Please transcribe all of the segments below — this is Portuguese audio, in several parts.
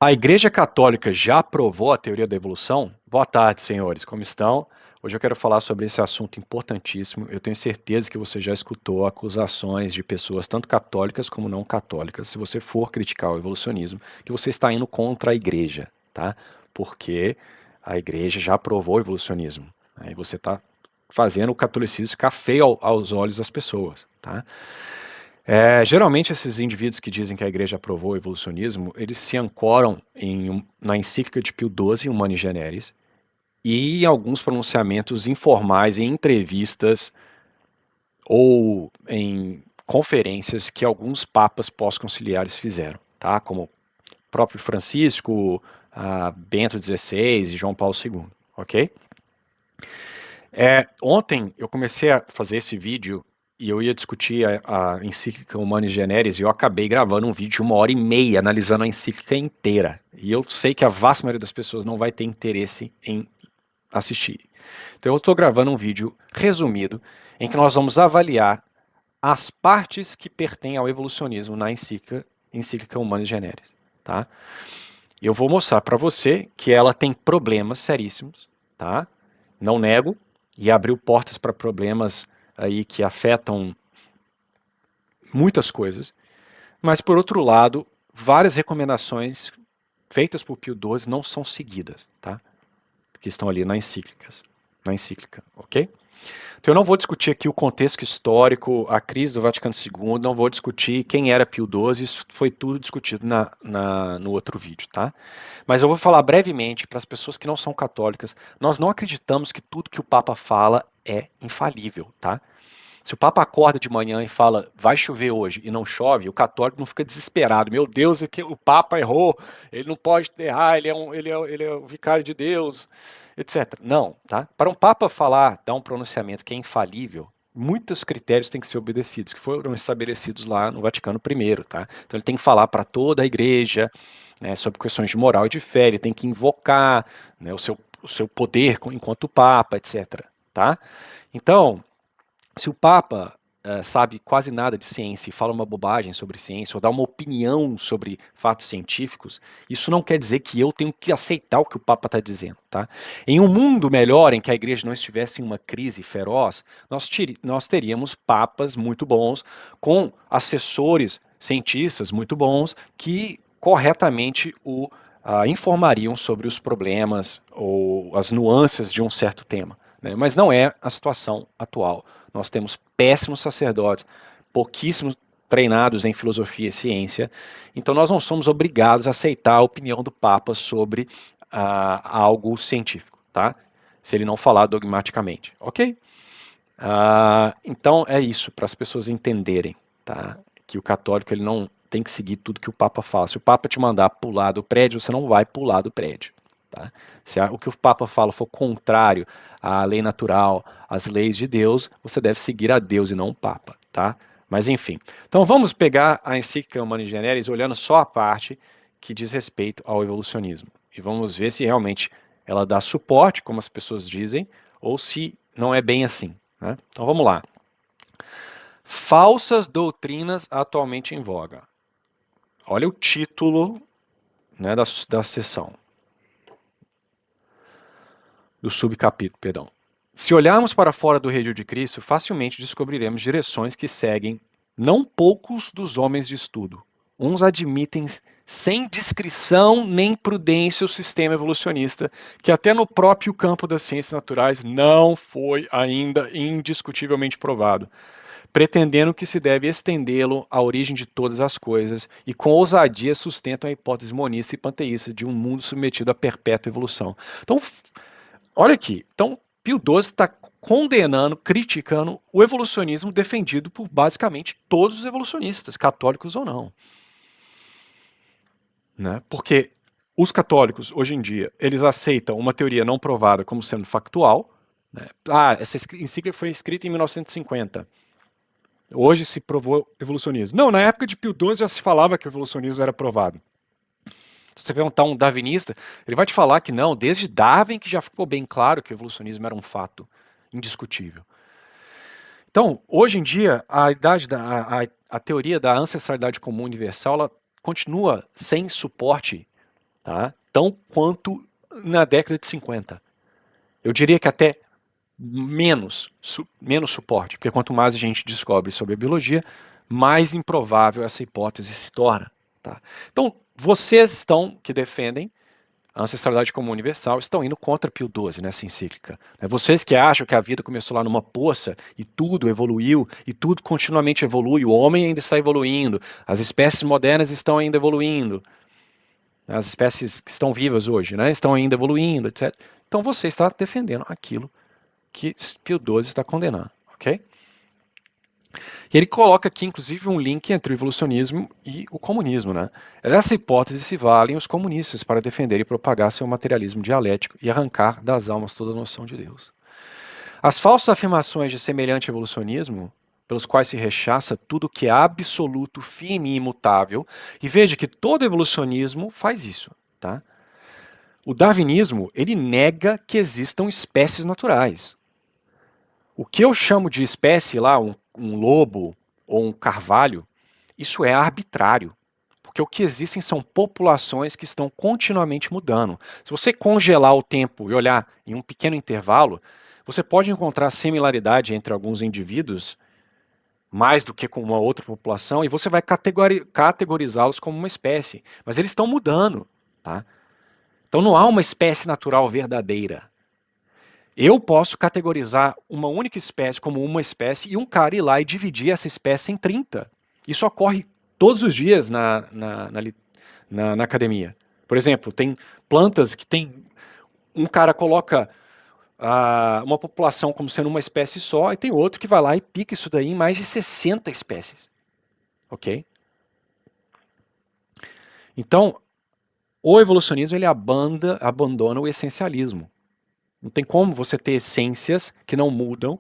A Igreja Católica já aprovou a teoria da evolução? Boa tarde, senhores, como estão? Hoje eu quero falar sobre esse assunto importantíssimo. Eu tenho certeza que você já escutou acusações de pessoas, tanto católicas como não católicas, se você for criticar o evolucionismo, que você está indo contra a Igreja, tá? Porque a Igreja já aprovou o evolucionismo. Aí você está fazendo o catolicismo ficar feio aos olhos das pessoas, tá? Geralmente esses indivíduos que dizem que a igreja aprovou o evolucionismo, eles se ancoram na encíclica de Pio XII, Humani Generis, e em alguns pronunciamentos informais em entrevistas ou em conferências que alguns papas pós-conciliares fizeram, tá? Como o próprio Francisco, Bento XVI e João Paulo II, ok? Ontem eu comecei a fazer esse vídeo e eu ia discutir a encíclica Humani Generis e eu acabei gravando um vídeo de 1h30 analisando a encíclica inteira. E eu sei que a vasta maioria das pessoas não vai ter interesse em assistir. Então eu estou gravando um vídeo resumido em que nós vamos avaliar as partes que pertencem ao evolucionismo na encíclica Humani Generis, tá? Eu vou mostrar para você que ela tem problemas seríssimos, tá? Não nego, e abriu portas para problemas aí que afetam muitas coisas, mas por outro lado, várias recomendações feitas por Pio XII não são seguidas, tá? Que estão ali na encíclica, ok? Então eu não vou discutir aqui o contexto histórico, a crise do Vaticano II, não vou discutir quem era Pio XII, isso foi tudo discutido no outro vídeo, tá? Mas eu vou falar brevemente para as pessoas que não são católicas, nós não acreditamos que tudo que o Papa fala é infalível, tá? Se o Papa acorda de manhã e fala, vai chover hoje, e não chove, o católico não fica desesperado. Meu Deus, o Papa errou, ele não pode errar, ele é o vicário de Deus, etc. Não, tá? Para um Papa falar, dar um pronunciamento que é infalível, muitos critérios têm que ser obedecidos, que foram estabelecidos lá no Vaticano I, tá? Então ele tem que falar para toda a igreja, né, sobre questões de moral e de fé, ele tem que invocar, né, o seu poder enquanto Papa, etc. Tá? Então, se o Papa sabe quase nada de ciência e fala uma bobagem sobre ciência ou dá uma opinião sobre fatos científicos, isso não quer dizer que eu tenho que aceitar o que o Papa está dizendo, tá? Em um mundo melhor, em que a igreja não estivesse em uma crise feroz, nós teríamos papas muito bons, com assessores cientistas muito bons, que corretamente informariam sobre os problemas ou as nuances de um certo tema, né? Mas não é a situação atual. Nós temos péssimos sacerdotes, pouquíssimos treinados em filosofia e ciência, então nós não somos obrigados a aceitar a opinião do Papa sobre algo científico, tá? Se ele não falar dogmaticamente, ok? Então é isso, para as pessoas entenderem, tá? Que o católico ele não tem que seguir tudo que o Papa fala. Se o Papa te mandar pular do prédio, você não vai pular do prédio. Tá? Se o que o Papa fala for contrário à lei natural, às leis de Deus, você deve seguir a Deus e não o Papa. Tá? Mas enfim. Então vamos pegar a encíclica Humani Generis olhando só a parte que diz respeito ao evolucionismo. E vamos ver se realmente ela dá suporte, como as pessoas dizem, ou se não é bem assim. Né? Então vamos lá. Falsas doutrinas atualmente em voga. Olha o título, né, da sessão. Do subcapítulo, perdão. Se olharmos para fora do redil de Cristo, facilmente descobriremos direções que seguem não poucos dos homens de estudo. Uns admitem sem discrição nem prudência o sistema evolucionista, que até no próprio campo das ciências naturais não foi ainda indiscutivelmente provado, pretendendo que se deve estendê-lo à origem de todas as coisas e com ousadia sustentam a hipótese monista e panteísta de um mundo submetido à perpétua evolução. Então, olha aqui, então Pio XII está condenando, criticando o evolucionismo defendido por basicamente todos os evolucionistas, católicos ou não. Né? Porque os católicos, hoje em dia, eles aceitam uma teoria não provada como sendo factual. Né? Essa encíclica foi escrita em 1950. Hoje se provou evolucionismo. Não, na época de Pio XII já se falava que o evolucionismo era provado. Se você perguntar um darwinista, ele vai te falar que não, desde Darwin que já ficou bem claro que o evolucionismo era um fato indiscutível. Então, hoje em dia, a teoria da ancestralidade comum universal ela continua sem suporte tá? Tão quanto na década de 50. Eu diria que até menos suporte, porque quanto mais a gente descobre sobre a biologia, mais improvável essa hipótese se torna. Tá? Então, vocês que defendem a ancestralidade como universal, estão indo contra Pio XII nessa encíclica. Vocês que acham que a vida começou lá numa poça e tudo evoluiu, e tudo continuamente evolui, o homem ainda está evoluindo, as espécies modernas estão ainda evoluindo, as espécies que estão vivas hoje, né, estão ainda evoluindo, etc. Então você está defendendo aquilo que Pio XII está condenando, ok? E ele coloca aqui, inclusive, um link entre o evolucionismo e o comunismo, né? Dessa hipótese se valem os comunistas para defender e propagar seu materialismo dialético e arrancar das almas toda a noção de Deus. As falsas afirmações de semelhante evolucionismo, pelos quais se rechaça tudo que é absoluto, firme e imutável, e veja que todo evolucionismo faz isso, tá? O darwinismo, ele nega que existam espécies naturais. O que eu chamo de espécie lá, um lobo ou um carvalho, isso é arbitrário. Porque o que existem são populações que estão continuamente mudando. Se você congelar o tempo e olhar em um pequeno intervalo, você pode encontrar similaridade entre alguns indivíduos, mais do que com uma outra população, e você vai categorizá-los como uma espécie. Mas eles estão mudando. Tá? Então não há uma espécie natural verdadeira. Eu posso categorizar uma única espécie como uma espécie e um cara ir lá e dividir essa espécie em 30. Isso ocorre todos os dias na academia. Por exemplo, tem plantas que tem. Um cara coloca uma população como sendo uma espécie só, e tem outro que vai lá e pica isso daí em mais de 60 espécies. Ok? Então, o evolucionismo ele abandona o essencialismo. Não tem como você ter essências que não mudam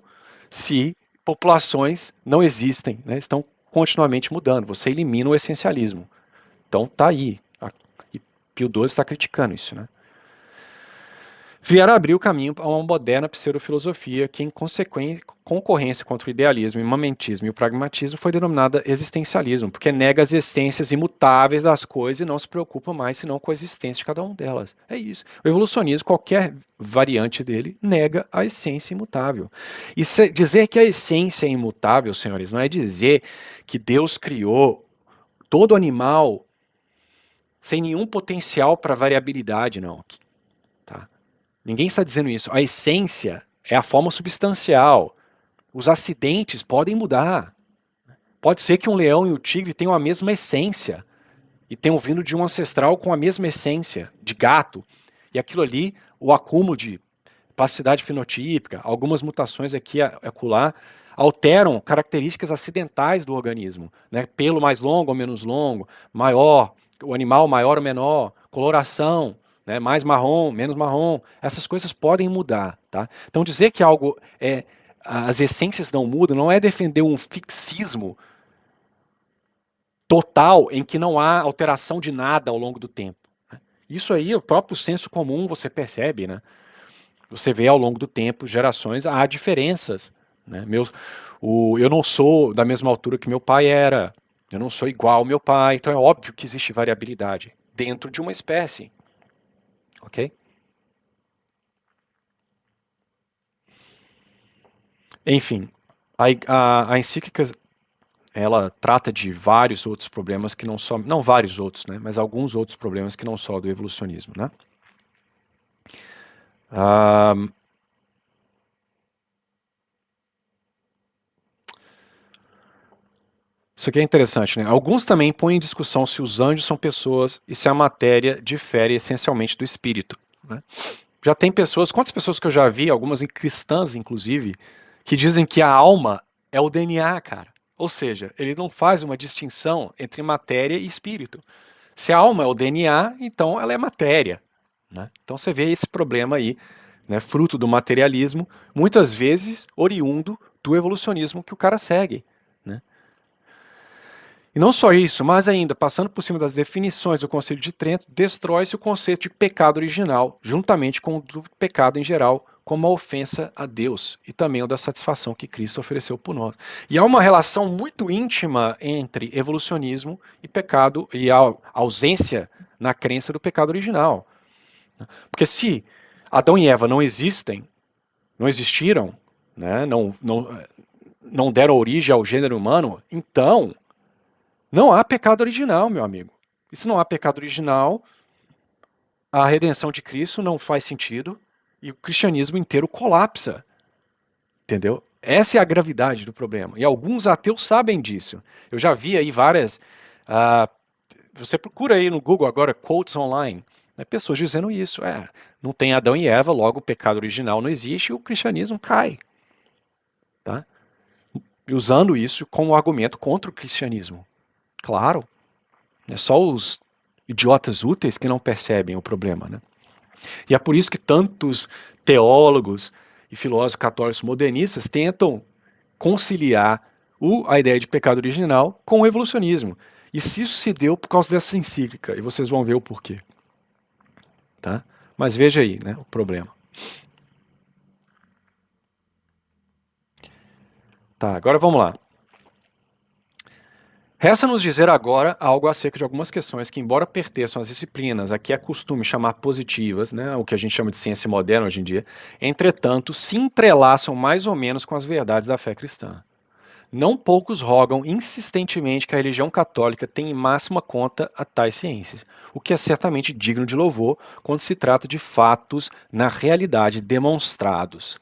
se populações não existem, né? Estão continuamente mudando. Você elimina o essencialismo. Então tá aí. E Pio XII está criticando isso, né? Vieram abrir o caminho a uma moderna pseudofilosofia que, em concorrência contra o idealismo, o imanentismo e o pragmatismo, foi denominada existencialismo, porque nega as existências imutáveis das coisas e não se preocupa mais senão com a existência de cada uma delas. É isso. O evolucionismo, qualquer variante dele, nega a essência imutável. E dizer que a essência é imutável, senhores, não é dizer que Deus criou todo animal sem nenhum potencial para variabilidade, não. Ninguém está dizendo isso. A essência é a forma substancial. Os acidentes podem mudar. Pode ser que um leão e o tigre tenham a mesma essência e tenham vindo de um ancestral com a mesma essência, de gato. E aquilo ali, o acúmulo de plasticidade fenotípica, algumas mutações aqui e acolá, alteram características acidentais do organismo. Né? Pelo mais longo ou menos longo, maior, o animal maior ou menor, coloração, né, mais marrom, menos marrom, essas coisas podem mudar, tá? Então dizer que algo as essências não mudam não é defender um fixismo total em que não há alteração de nada ao longo do tempo. Né? Isso aí, o próprio senso comum você percebe, né? Você vê ao longo do tempo, gerações, há diferenças. Né? Eu não sou da mesma altura que meu pai era, eu não sou igual ao meu pai, então é óbvio que existe variabilidade dentro de uma espécie. Ok? Enfim, a encíclica ela trata de vários outros problemas que não só, não vários outros, né, mas alguns outros problemas que não só do evolucionismo, né? Isso aqui é interessante, né? Alguns também põem em discussão se os anjos são pessoas e se a matéria difere essencialmente do espírito. Né? Já tem pessoas, quantas pessoas que eu já vi, algumas cristãs inclusive, que dizem que a alma é o DNA, cara. Ou seja, ele não faz uma distinção entre matéria e espírito. Se a alma é o DNA, então ela é matéria. Né? Então você vê esse problema aí, né, fruto do materialismo, muitas vezes oriundo do evolucionismo que o cara segue. Né? E não só isso, mas ainda, passando por cima das definições do Concílio de Trento, destrói-se o conceito de pecado original, juntamente com o do pecado em geral, como a ofensa a Deus e também o da satisfação que Cristo ofereceu por nós. E há uma relação muito íntima entre evolucionismo e pecado e a ausência na crença do pecado original. Porque se Adão e Eva não existem, não existiram, né, não deram origem ao gênero humano, então não há pecado original, meu amigo. E se não há pecado original, a redenção de Cristo não faz sentido e o cristianismo inteiro colapsa. Entendeu? Essa é a gravidade do problema. E alguns ateus sabem disso. Eu já vi aí várias. Você procura aí no Google agora, quotes online, né, pessoas dizendo isso. Não tem Adão e Eva, logo o pecado original não existe e o cristianismo cai. Tá? E usando isso como argumento contra o cristianismo. Claro, é só os idiotas úteis que não percebem o problema. Né? E é por isso que tantos teólogos e filósofos católicos modernistas tentam conciliar a ideia de pecado original com o evolucionismo. E se isso se deu por causa dessa encíclica, e vocês vão ver o porquê. Tá? Mas veja aí, né, o problema. Tá, agora vamos lá. Resta-nos dizer agora algo acerca de algumas questões que, embora pertençam às disciplinas, aqui é costume chamar positivas, né, o que a gente chama de ciência moderna hoje em dia, entretanto, se entrelaçam mais ou menos com as verdades da fé cristã. Não poucos rogam insistentemente que a religião católica tenha em máxima conta a tais ciências, o que é certamente digno de louvor quando se trata de fatos na realidade demonstrados,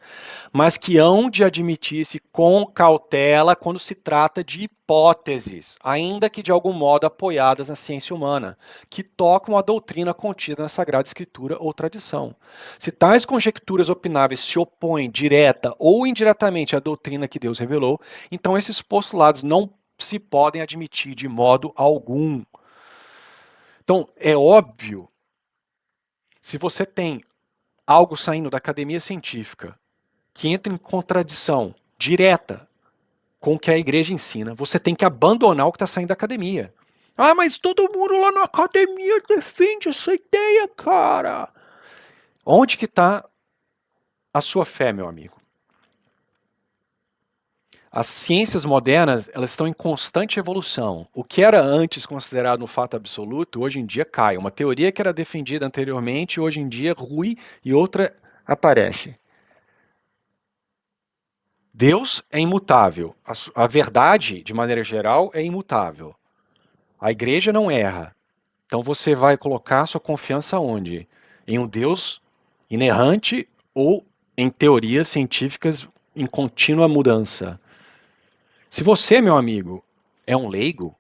mas que hão de admitir-se com cautela quando se trata de hipóteses, ainda que de algum modo apoiadas na ciência humana, que tocam a doutrina contida na Sagrada Escritura ou tradição. Se tais conjecturas opináveis se opõem direta ou indiretamente à doutrina que Deus revelou, então esses postulados não se podem admitir de modo algum. Então, é óbvio, se você tem algo saindo da academia científica que entra em contradição direta com o que a igreja ensina, você tem que abandonar o que está saindo da academia. Ah, mas todo mundo lá na academia defende essa ideia, cara. Onde que está a sua fé, meu amigo? As ciências modernas, elas estão em constante evolução. O que era antes considerado um fato absoluto, hoje em dia cai. Uma teoria que era defendida anteriormente, hoje em dia rui e outra aparece. Deus é imutável. A verdade, de maneira geral, é imutável. A igreja não erra. Então você vai colocar sua confiança onde? Em um Deus inerrante ou em teorias científicas em contínua mudança? Se você, meu amigo, é um leigo,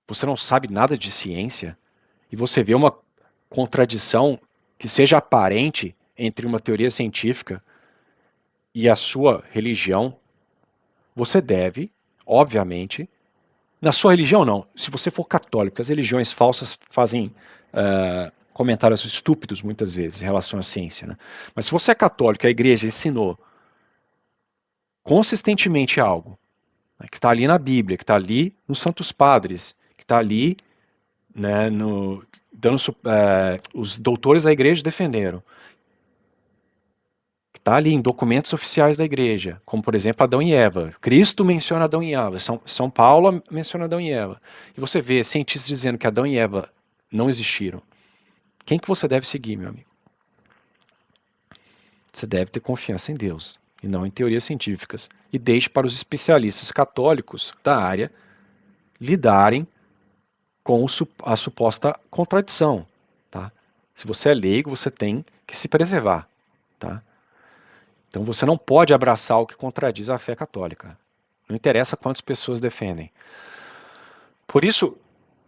você não sabe nada de ciência, e você vê uma contradição que seja aparente entre uma teoria científica e a sua religião, você deve, obviamente, na sua religião não, se você for católico, as religiões falsas fazem comentários estúpidos muitas vezes em relação à ciência, né? Mas se você é católico, a igreja ensinou consistentemente algo, né, que está ali na Bíblia, que está ali nos Santos Padres, que está ali, né, os doutores da igreja defenderam, que está ali em documentos oficiais da igreja, como por exemplo Adão e Eva. Cristo menciona Adão e Eva, São Paulo menciona Adão e Eva. E você vê cientistas dizendo que Adão e Eva não existiram. Quem que você deve seguir, meu amigo? Você deve ter confiança em Deus e não em teorias científicas. E deixe para os especialistas católicos da área lidarem com a suposta contradição. Tá? Se você é leigo, você tem que se preservar. Tá? Então você não pode abraçar o que contradiz a fé católica. Não interessa quantas pessoas defendem. Por isso,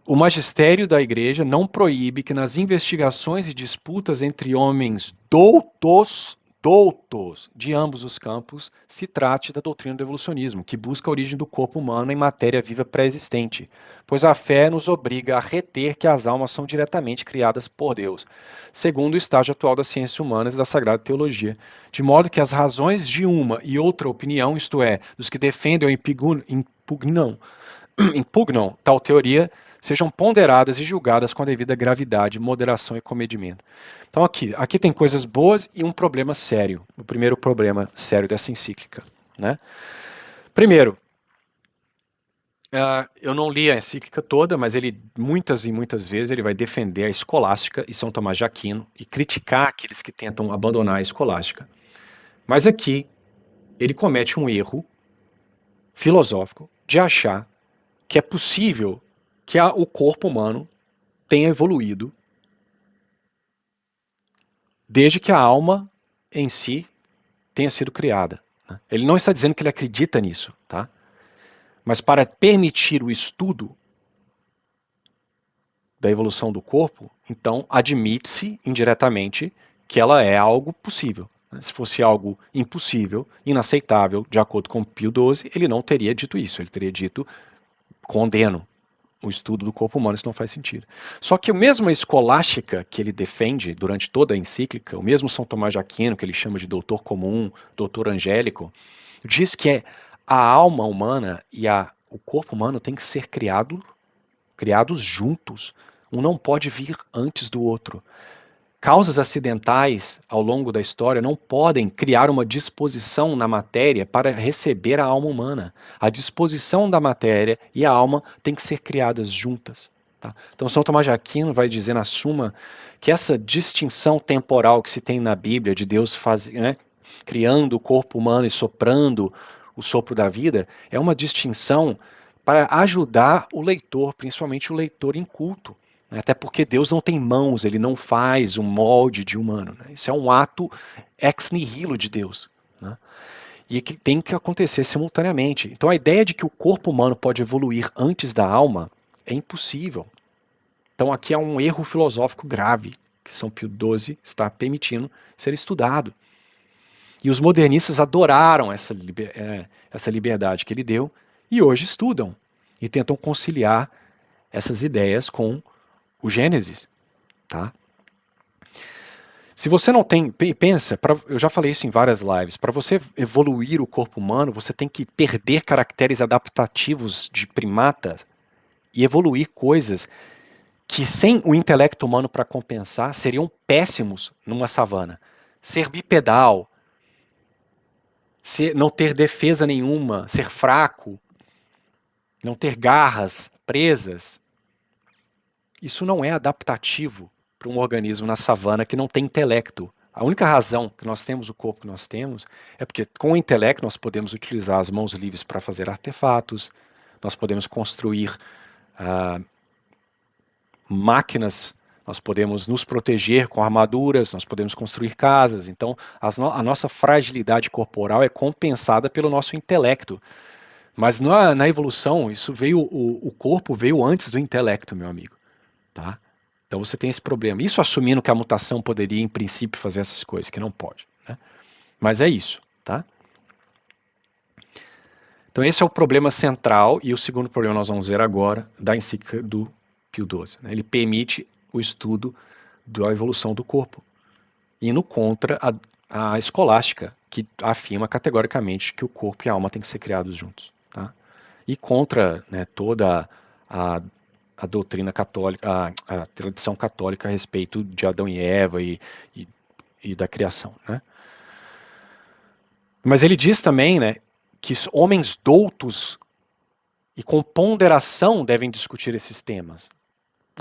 o magistério da igreja não proíbe que nas investigações e disputas entre homens doutos de ambos os campos se trate da doutrina do evolucionismo, que busca a origem do corpo humano em matéria viva pré-existente, pois a fé nos obriga a reter que as almas são diretamente criadas por Deus, segundo o estágio atual das ciências humanas e da Sagrada Teologia, de modo que as razões de uma e outra opinião, isto é, dos que defendem ou impugnam tal teoria, sejam ponderadas e julgadas com a devida gravidade, moderação e comedimento. Então aqui tem coisas boas e um problema sério. O primeiro problema sério dessa encíclica. Né? Primeiro, Eu não li a encíclica toda, mas ele muitas e muitas vezes ele vai defender a escolástica e São Tomás de Aquino e criticar aqueles que tentam abandonar a escolástica. Mas aqui ele comete um erro filosófico de achar que é possível que o corpo humano tenha evoluído desde que a alma em si tenha sido criada, né? Ele não está dizendo que ele acredita nisso, tá? Mas para permitir o estudo da evolução do corpo, então admite-se indiretamente que ela é algo possível. Se fosse algo impossível, inaceitável, de acordo com Pio XII, ele não teria dito isso. Ele teria dito, condeno o estudo do corpo humano, isso não faz sentido. Só que a mesma escolástica que ele defende durante toda a encíclica, o mesmo São Tomás de Aquino, que ele chama de doutor comum, doutor angélico, diz que a alma humana e o corpo humano têm que ser criados juntos. Um não pode vir antes do outro. Causas acidentais ao longo da história não podem criar uma disposição na matéria para receber a alma humana. A disposição da matéria e a alma têm que ser criadas juntas. Tá? Então, São Tomás de Aquino vai dizer na Suma que essa distinção temporal que se tem na Bíblia de Deus criando o corpo humano e soprando o sopro da vida é uma distinção para ajudar o leitor, principalmente o leitor inculto. Até porque Deus não tem mãos, ele não faz um molde de humano. Né? Isso é um ato ex nihilo de Deus. Né? E que tem que acontecer simultaneamente. Então a ideia de que o corpo humano pode evoluir antes da alma é impossível. Então aqui é um erro filosófico grave que São Pio XII está permitindo ser estudado. E os modernistas adoraram essa liberdade que ele deu e hoje estudam e tentam conciliar essas ideias com o Gênesis, tá? Se você não tem, pensa, eu já falei isso em várias lives, para você evoluir o corpo humano, você tem que perder caracteres adaptativos de primata e evoluir coisas que sem o intelecto humano para compensar seriam péssimos numa savana. Ser bipedal, não ter defesa nenhuma, ser fraco, não ter garras, presas, isso não é adaptativo para um organismo na savana que não tem intelecto. A única razão que nós temos o corpo que nós temos é porque com o intelecto nós podemos utilizar as mãos livres para fazer artefatos, nós podemos construir máquinas, nós podemos nos proteger com armaduras, nós podemos construir casas. Então a nossa fragilidade corporal é compensada pelo nosso intelecto. Mas na evolução, isso veio, o corpo veio antes do intelecto, meu amigo. Tá? Então você tem esse problema. Isso assumindo que a mutação poderia, em princípio, fazer essas coisas, que não pode. Né? Mas é isso. Tá? Então esse é o problema central, e o segundo problema nós vamos ver agora, da encíclica do Pio XII. Né? Ele permite o estudo da evolução do corpo, indo contra a escolástica, que afirma categoricamente que o corpo e a alma têm que ser criados juntos. Tá? E contra, né, toda a doutrina católica, a tradição católica a respeito de Adão e Eva e da criação. Né? Mas ele diz também, né, que homens doutos e com ponderação devem discutir esses temas.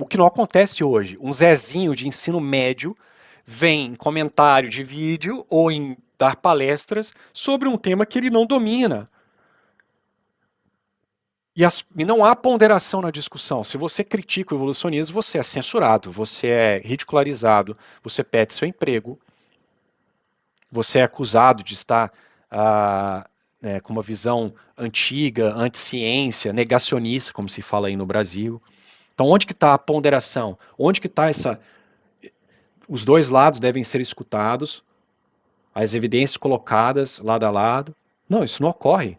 O que não acontece hoje. Um Zezinho de ensino médio vem em comentário de vídeo ou em dar palestras sobre um tema que ele não domina. E não há ponderação na discussão. Se você critica o evolucionismo, você é censurado, você é ridicularizado, você perde seu emprego, você é acusado de estar com uma visão antiga, anti-ciência, negacionista, como se fala aí no Brasil. Então, onde que está a ponderação? Onde que está essa... Os dois lados devem ser escutados, as evidências colocadas lado a lado. Não, isso não ocorre.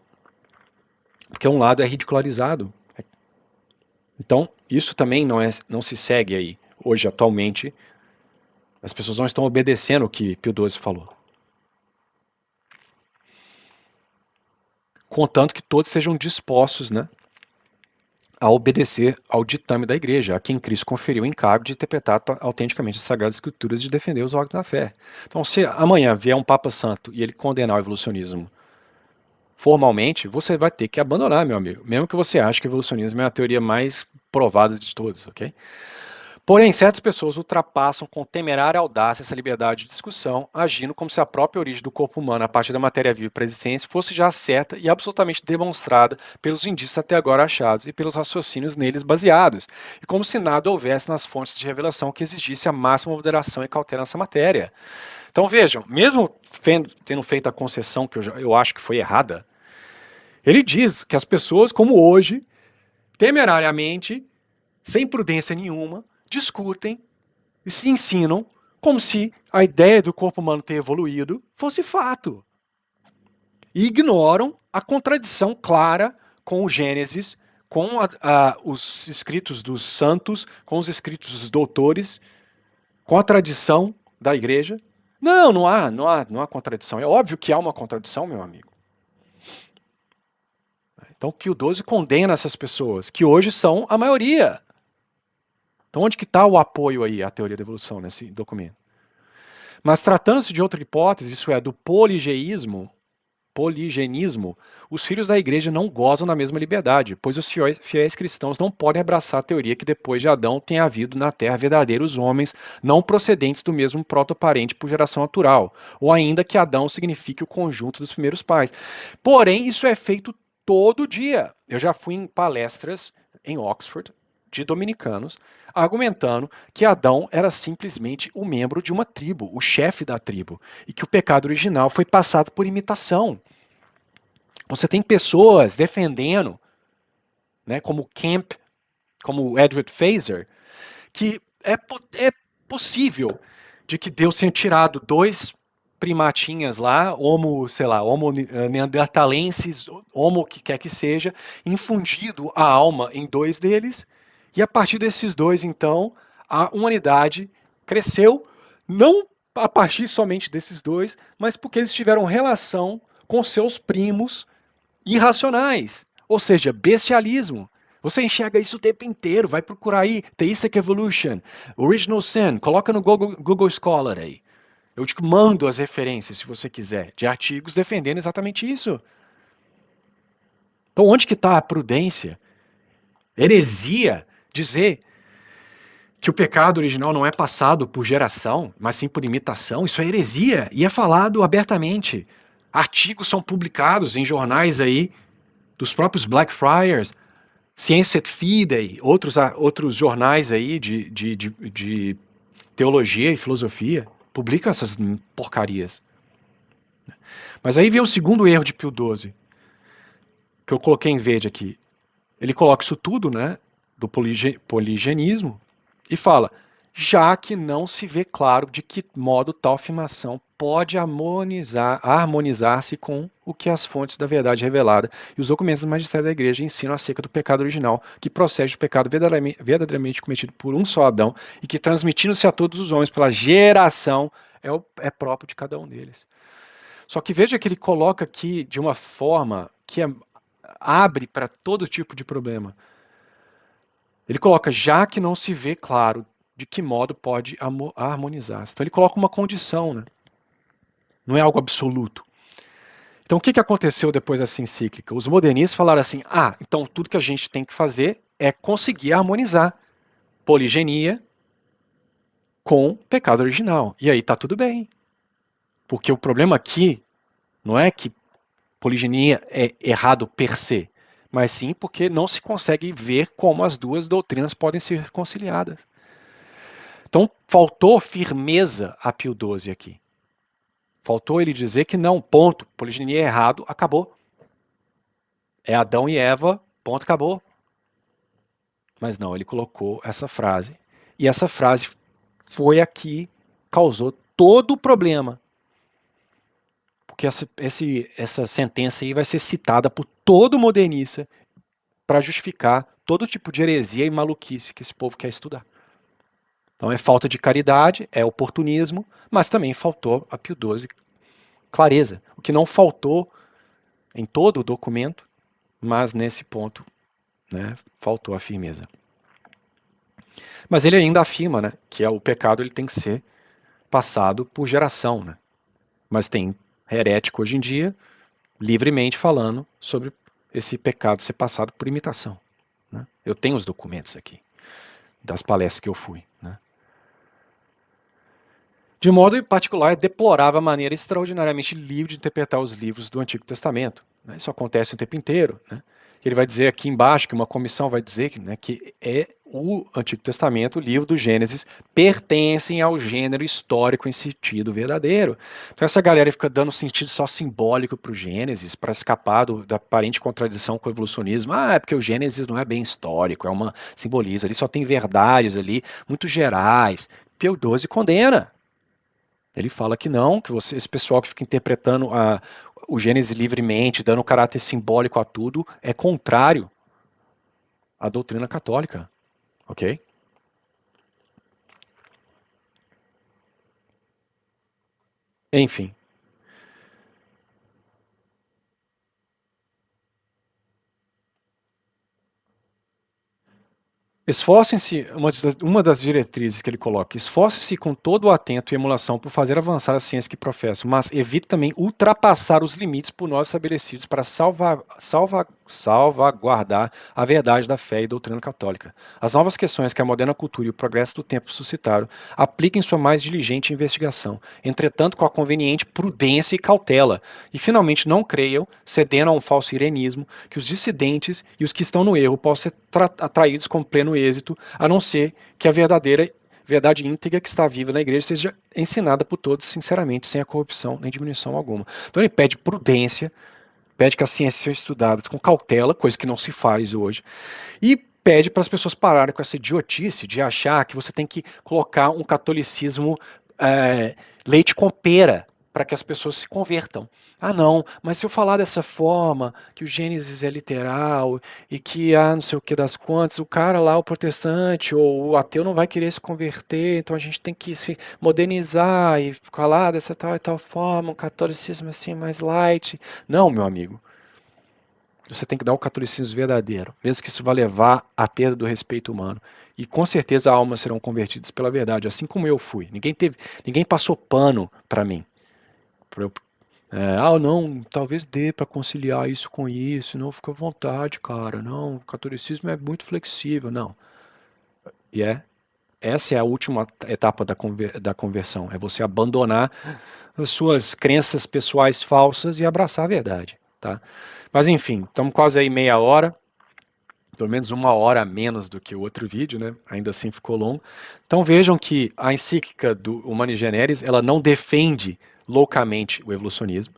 Porque um lado é ridicularizado. Então, isso também não se segue aí. Hoje, atualmente, as pessoas não estão obedecendo o que Pio XII falou. Contanto que todos sejam dispostos, né, a obedecer ao ditame da igreja, a quem Cristo conferiu o encargo de interpretar autenticamente as Sagradas Escrituras e de defender os órgãos da fé. Então, se amanhã vier um Papa Santo e ele condenar o evolucionismo, formalmente, você vai ter que abandonar, meu amigo. Mesmo que você ache que o evolucionismo é a teoria mais provada de todos, ok? Porém, certas pessoas ultrapassam com temerária audácia essa liberdade de discussão, agindo como se a própria origem do corpo humano a partir da matéria viva e preexistência fosse já certa e absolutamente demonstrada pelos indícios até agora achados e pelos raciocínios neles baseados, e como se nada houvesse nas fontes de revelação que exigisse a máxima moderação e cautela nessa matéria. Então vejam, mesmo tendo feito a concessão que eu acho que foi errada, ele diz que as pessoas, como hoje, temerariamente, sem prudência nenhuma, discutem e se ensinam como se a ideia do corpo humano ter evoluído fosse fato. E ignoram a contradição clara com o Gênesis, com os escritos dos santos, com os escritos dos doutores, com a tradição da igreja. Não há contradição. É óbvio que há uma contradição, meu amigo. Então Pio XII condena essas pessoas, que hoje são a maioria. Então onde que está o apoio aí à teoria da evolução nesse documento? Mas tratando-se de outra hipótese, isso é, do poligenismo, os filhos da igreja não gozam da mesma liberdade, pois os fiéis cristãos não podem abraçar a teoria que depois de Adão tenha havido na terra verdadeiros homens não procedentes do mesmo protoparente por geração natural, ou ainda que Adão signifique o conjunto dos primeiros pais. Porém, isso é feito todo dia. Eu já fui em palestras em Oxford de dominicanos argumentando que Adão era simplesmente o membro de uma tribo, o chefe da tribo, e que o pecado original foi passado por imitação. Você tem pessoas defendendo, né, como Kemp, como Edward Feser, que é possível de que Deus tenha tirado dois primatinhas lá, homo neandertalenses, homo que quer que seja, infundido a alma em dois deles, e a partir desses dois, então, a humanidade cresceu, não a partir somente desses dois, mas porque eles tiveram relação com seus primos irracionais, ou seja, bestialismo. Você enxerga isso o tempo inteiro, vai procurar aí, Theistic Evolution, Original Sin, coloca no Google Scholar aí. Eu te mando as referências, se você quiser, de artigos defendendo exatamente isso. Então onde que está a prudência? Heresia dizer que o pecado original não é passado por geração, mas sim por imitação, isso é heresia, e é falado abertamente. Artigos são publicados em jornais aí, dos próprios Blackfriars, Science et Fidei, outros jornais aí de teologia e filosofia, publicam essas porcarias. Mas aí vem o segundo erro de Pio XII, que eu coloquei em verde aqui. Ele coloca isso tudo, né, do poligenismo, e fala, já que não se vê claro de que modo tal afirmação pode harmonizar-se com o que as fontes da verdade revelada e os documentos do magistério da igreja ensinam acerca do pecado original, que procede do pecado verdadeiramente cometido por um só Adão e que, transmitindo-se a todos os homens pela geração, é próprio de cada um deles. Só que veja que ele coloca aqui de uma forma que abre para todo tipo de problema. Ele coloca, já que não se vê claro de que modo pode harmonizar-se. Então ele coloca uma condição, né? Não é algo absoluto. Então o que aconteceu depois dessa encíclica? Os modernistas falaram assim, então tudo que a gente tem que fazer é conseguir harmonizar poligenia com pecado original. E aí tá tudo bem. Porque o problema aqui não é que poligenia é errado per se, mas sim porque não se consegue ver como as duas doutrinas podem ser reconciliadas. Então faltou firmeza a Pio XII aqui. Faltou ele dizer que não, ponto, poligenia é errado, acabou. É Adão e Eva, ponto, acabou. Mas não, ele colocou essa frase. E essa frase foi a que causou todo o problema. Porque essa sentença aí vai ser citada por todo modernista para justificar todo tipo de heresia e maluquice que esse povo quer estudar. Então é falta de caridade, é oportunismo, mas também faltou a Pio XII clareza. O que não faltou em todo o documento, mas nesse ponto, né, faltou a firmeza. Mas ele ainda afirma, né, que o pecado ele tem que ser passado por geração. Né? Mas tem herético hoje em dia livremente falando sobre esse pecado ser passado por imitação. Né? Eu tenho os documentos aqui, das palestras que eu fui. Né? De modo particular, deplorava a maneira extraordinariamente livre de interpretar os livros do Antigo Testamento. Né? Isso acontece o tempo inteiro. Né? Ele vai dizer aqui embaixo, que uma comissão vai dizer que é o Antigo Testamento, o livro do Gênesis, pertencem ao gênero histórico em sentido verdadeiro. Então essa galera fica dando sentido só simbólico para o Gênesis, para escapar da aparente contradição com o evolucionismo. É porque o Gênesis não é bem histórico, é uma simboliza, ali só tem verdades ali, muito gerais. Pio XII condena. Ele fala que não, que esse pessoal que fica interpretando o Gênesis livremente, dando caráter simbólico a tudo, é contrário à doutrina católica. Ok? Enfim. Esforcem-se, uma das diretrizes que ele coloca, esforce-se com todo o atento e emulação por fazer avançar a ciência que professam, mas evite também ultrapassar os limites por nós estabelecidos para salvaguardar a verdade da fé e doutrina católica. As novas questões que a moderna cultura e o progresso do tempo suscitaram, apliquem sua mais diligente investigação, entretanto com a conveniente prudência e cautela, e finalmente não creiam, cedendo a um falso irenismo, que os dissidentes e os que estão no erro possam ser atraídos com pleno êxito, a não ser que a verdadeira verdade íntegra que está viva na igreja seja ensinada por todos sinceramente, sem a corrupção nem diminuição alguma. Então ele pede prudência, pede que as ciências sejam estudadas com cautela, coisa que não se faz hoje, e pede para as pessoas pararem com essa idiotice de achar que você tem que colocar um catolicismo leite com pera para que as pessoas se convertam. Ah, não, mas se eu falar dessa forma, que o Gênesis é literal e que não sei o que das quantas, o cara lá, o protestante ou o ateu não vai querer se converter, então a gente tem que se modernizar e falar dessa tal e tal forma, um catolicismo assim mais light. Não, meu amigo. Você tem que dar o catolicismo verdadeiro, mesmo que isso vá levar à perda do respeito humano. E com certeza almas serão convertidas pela verdade, assim como eu fui. Ninguém passou pano para mim. Eu, não, talvez dê para conciliar isso com isso, não fica à vontade, cara. Não, o catolicismo é muito flexível, não. E essa é a última etapa da conversão, é você abandonar as suas crenças pessoais falsas e abraçar a verdade, tá? Mas enfim, estamos quase aí meia hora, pelo menos uma hora a menos do que o outro vídeo, né? Ainda assim ficou longo. Então vejam que a encíclica do Humani Generis, ela não defende loucamente o evolucionismo,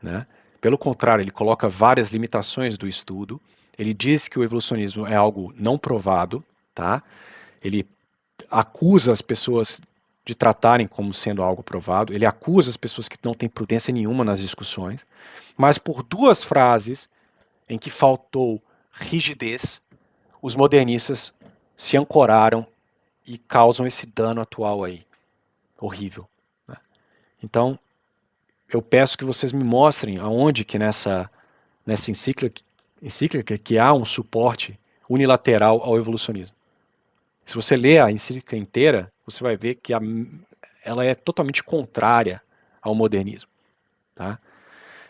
né? Pelo contrário, ele coloca várias limitações do estudo. Ele diz que o evolucionismo é algo não provado, tá? Ele acusa as pessoas de tratarem como sendo algo provado, ele acusa as pessoas que não têm prudência nenhuma nas discussões, mas por duas frases em que faltou rigidez, os modernistas se ancoraram e causam esse dano atual aí, horrível. Né? Então, eu peço que vocês me mostrem aonde que nessa encíclica que há um suporte unilateral ao evolucionismo. Se você lê a encíclica inteira, você vai ver que ela é totalmente contrária ao modernismo. Tá?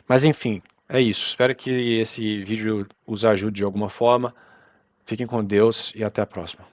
Mas enfim, é isso. Espero que esse vídeo os ajude de alguma forma. Fiquem com Deus e até a próxima.